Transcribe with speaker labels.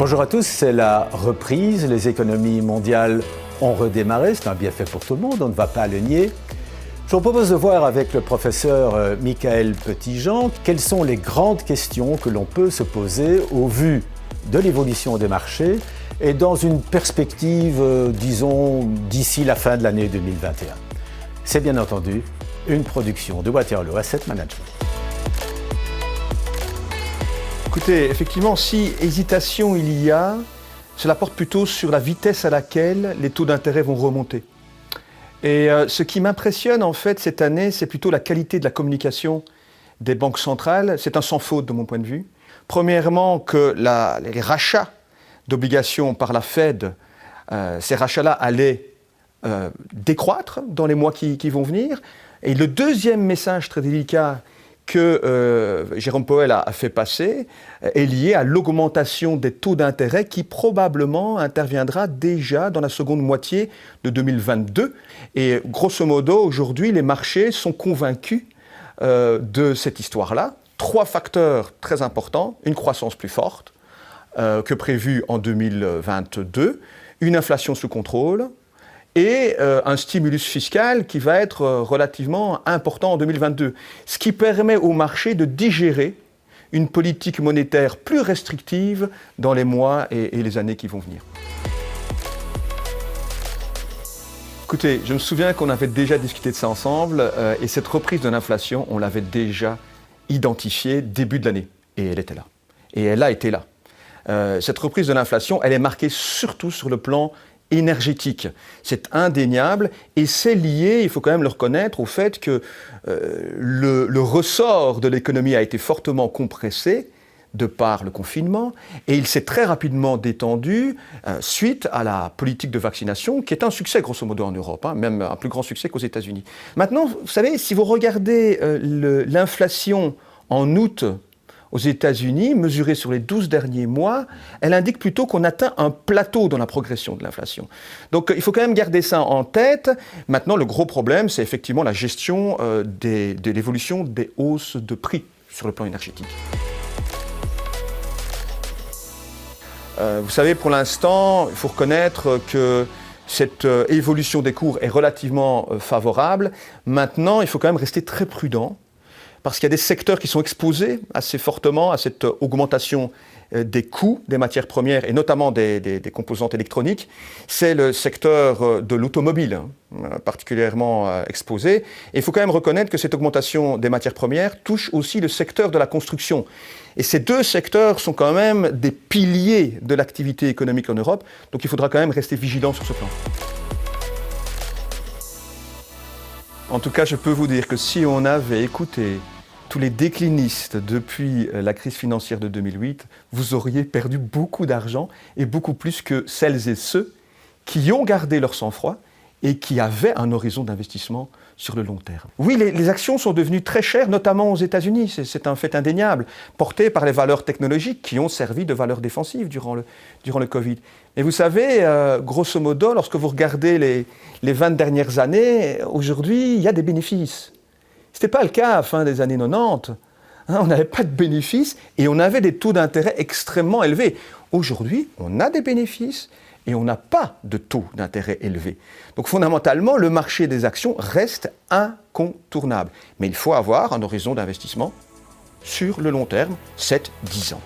Speaker 1: Bonjour à tous, c'est la reprise, les économies mondiales ont redémarré, c'est un bienfait pour tout le monde, on ne va pas le nier. Je vous propose de voir avec le professeur Michael Petitjean quelles sont les grandes questions que l'on peut se poser au vu de l'évolution des marchés et dans une perspective, disons, d'ici la fin de l'année 2021. C'est bien entendu une production de Waterloo Asset Management.
Speaker 2: Écoutez, effectivement, si hésitation il y a, cela porte plutôt sur la vitesse à laquelle les taux d'intérêt vont remonter. Et ce qui m'impressionne en fait cette année, c'est plutôt la qualité de la communication des banques centrales. C'est un sans faute de mon point de vue. Premièrement, que les rachats d'obligations par la Fed, ces rachats-là allaient décroître dans les mois qui vont venir. Et le deuxième message très délicat que Jérôme Powell a fait passer est lié à l'augmentation des taux d'intérêt qui probablement interviendra déjà dans la seconde moitié de 2022. Et grosso modo, aujourd'hui, les marchés sont convaincus de cette histoire-là. 3 facteurs très importants, une croissance plus forte que prévue en 2022, une inflation sous contrôle, et un stimulus fiscal qui va être relativement important en 2022, ce qui permet au marché de digérer une politique monétaire plus restrictive dans les mois et les années qui vont venir. Écoutez, je me souviens qu'on avait déjà discuté de ça ensemble et cette reprise de l'inflation, on l'avait déjà identifiée début de l'année et elle était là. Et elle a été là. Cette reprise de l'inflation, elle est marquée surtout sur le plan énergétique. C'est indéniable et c'est lié, il faut quand même le reconnaître, au fait que le ressort de l'économie a été fortement compressé de par le confinement et il s'est très rapidement détendu suite à la politique de vaccination qui est un succès grosso modo en Europe, même un plus grand succès qu'aux États-Unis. Maintenant, vous savez, si vous regardez l'inflation en août aux États-Unis, mesurée sur les 12 derniers mois, elle indique plutôt qu'on atteint un plateau dans la progression de l'inflation. Donc il faut quand même garder ça en tête. Maintenant, le gros problème, c'est effectivement la gestion de l'évolution des hausses de prix sur le plan énergétique. Vous savez, pour l'instant, il faut reconnaître que cette évolution des cours est relativement favorable. Maintenant, il faut quand même rester très prudent, parce qu'il y a des secteurs qui sont exposés assez fortement à cette augmentation des coûts des matières premières et notamment des composantes électroniques. C'est le secteur de l'automobile, particulièrement exposé. Et il faut quand même reconnaître que cette augmentation des matières premières touche aussi le secteur de la construction. Et ces deux secteurs sont quand même des piliers de l'activité économique en Europe. Donc il faudra quand même rester vigilant sur ce plan. En tout cas, je peux vous dire que si on avait écouté tous les déclinistes depuis la crise financière de 2008, vous auriez perdu beaucoup d'argent et beaucoup plus que celles et ceux qui ont gardé leur sang-froid et qui avaient un horizon d'investissement sur le long terme. Oui, les actions sont devenues très chères, notamment aux États-Unis, c'est un fait indéniable, portées par les valeurs technologiques qui ont servi de valeurs défensives durant le Covid. Et vous savez, grosso modo, lorsque vous regardez les 20 dernières années, aujourd'hui, il y a des bénéfices. Ce n'était pas le cas à la fin des années 90. On n'avait pas de bénéfices et on avait des taux d'intérêt extrêmement élevés. Aujourd'hui, on a des bénéfices et on n'a pas de taux d'intérêt élevés. Donc fondamentalement, le marché des actions reste incontournable. Mais il faut avoir un horizon d'investissement sur le long terme, 7-10 ans.